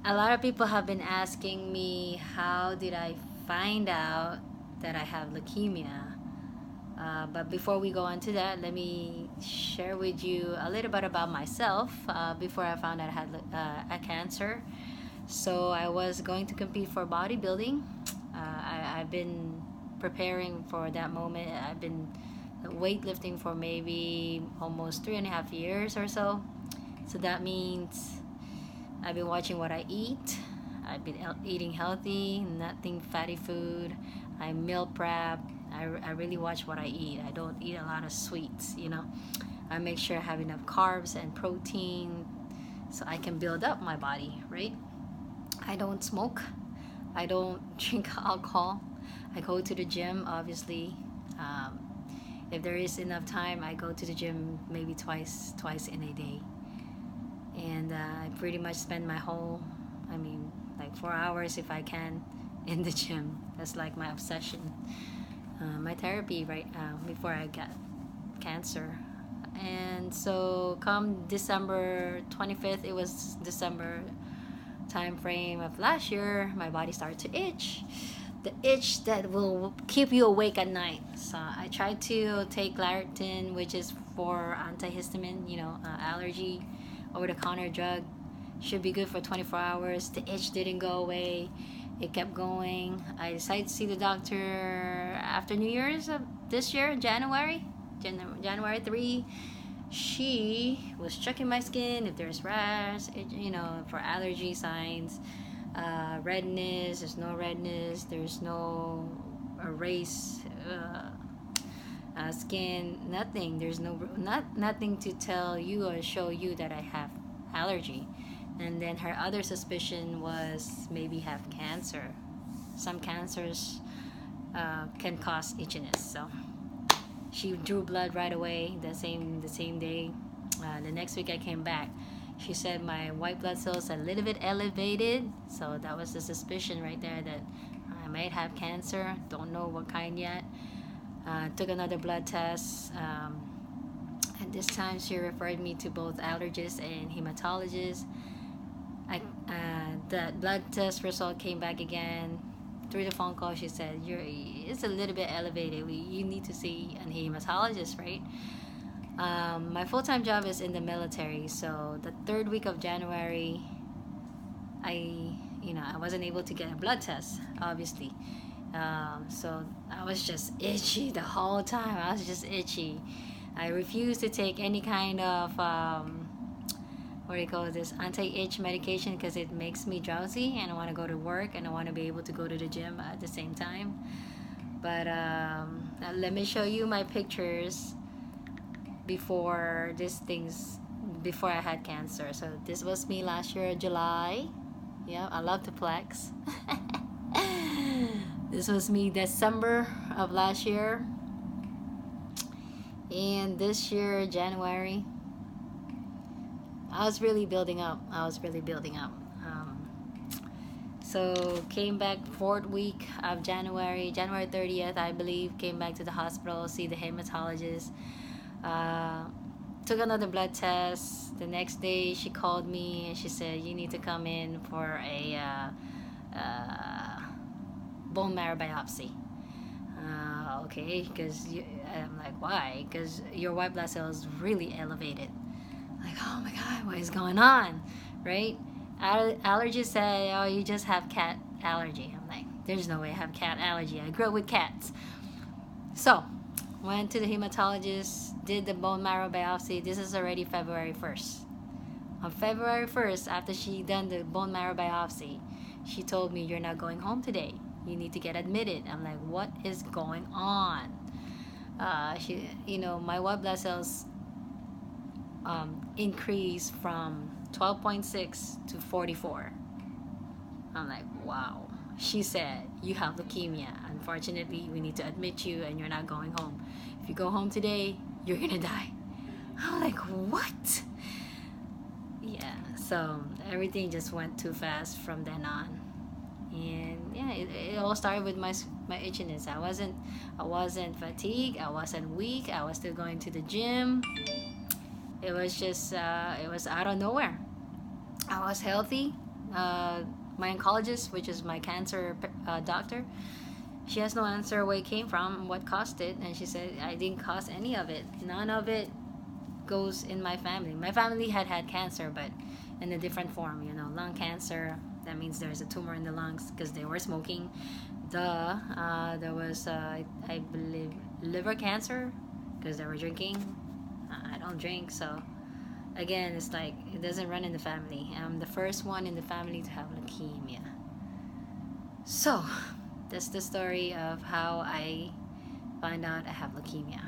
A lot of people have been asking me, how did I find out that I have leukemia? But before we go on to that, let me share with you a little bit about myself. Before I found out I had a cancer, so I was going to compete for bodybuilding. I've been preparing for that moment. I've been weightlifting for maybe almost 3.5 years or so. So that means I've been watching what I eat. I've been eating healthy, nothing fatty food. I meal prep. I really watch what I eat. I don't eat a lot of sweets, you know. I make sure I have enough carbs and protein so I can build up my body, right? I don't smoke. I don't drink alcohol. I go to the gym, obviously. Um, if there is enough time, I go to the gym maybe twice in a day. And I pretty much spend my whole, like 4 hours if I can, in the gym. That's like my obsession, my therapy right now before I got cancer. And so come December 25th, it was December time frame of last year, my body started to itch. The itch that will keep you awake at night. So I tried to take Claritin, which is for antihistamine, allergy, over-the-counter drug. Should be good for 24 hours. The itch didn't go away. It kept going. I decided to see the doctor after New Year's of this year, January 3. She was checking my skin if there's rash, for allergy signs, redness. There's no redness. There's no erase skin. Nothing. There's nothing to tell you or show you that I have allergy. And then her other suspicion was maybe have cancer. Some cancers can cause itchiness. So she drew blood right away the same day. The next week I came back. She said my white blood cells are a little bit elevated, so that was the suspicion right there that I might have cancer. Don't know what kind yet. Took another blood test. And this time she referred me to both allergist and hematologist. The blood test result came back again. Through the phone call, she said, it's a little bit elevated. You need to see a hematologist, right? My full-time job is in the military, so the third week of January, I wasn't able to get a blood test, obviously. So I was just itchy the whole time. I was just itchy. I refused to take any kind of anti-itch medication because it makes me drowsy and I want to go to work and I want to be able to go to the gym at the same time. But let me show you my pictures before I had cancer. So this was me last year, July. Yeah, I love to flex. This was me December of last year. And this year, January, I was really building up. So came back 4th week of January 30th, I believe, came back to the hospital, see the hematologist. Took another blood test. The next day she called me and she said, you need to come in for a bone marrow biopsy. Okay, because I'm like, why? Because your white blood cell is really elevated. Like, oh my God, what is going on, right? Allergists say, oh, you just have cat allergy. I'm like, there's no way I have cat allergy. I grew up with cats. So, went to the hematologist, did the bone marrow biopsy. This is already February 1st. On February 1st, after she done the bone marrow biopsy, she told me, you're not going home today. You need to get admitted. I'm like, what is going on? My white blood cells increased from 12.6 to 44. I'm like, wow. She said, you have leukemia. Unfortunately, we need to admit you and you're not going home. If you go home today, you're gonna die. I'm like, what? Yeah, so everything just went too fast from then on. And yeah, it all started with my itchiness. I wasn't fatigued. I wasn't weak. I was still going to the gym. It was just it was out of nowhere. I was healthy, my oncologist, which is my cancer doctor, she has no answer where it came from, what caused it, and she said I didn't cause any of it. None of it goes in my family. My family had cancer, but in a different form. You know, lung cancer. That means there's a tumor in the lungs because they were smoking. There was I believe liver cancer because they were drinking. I don't drink, so again, it's like it doesn't run in the family. I'm the first one in the family to have leukemia. So that's the story of how I find out I have leukemia.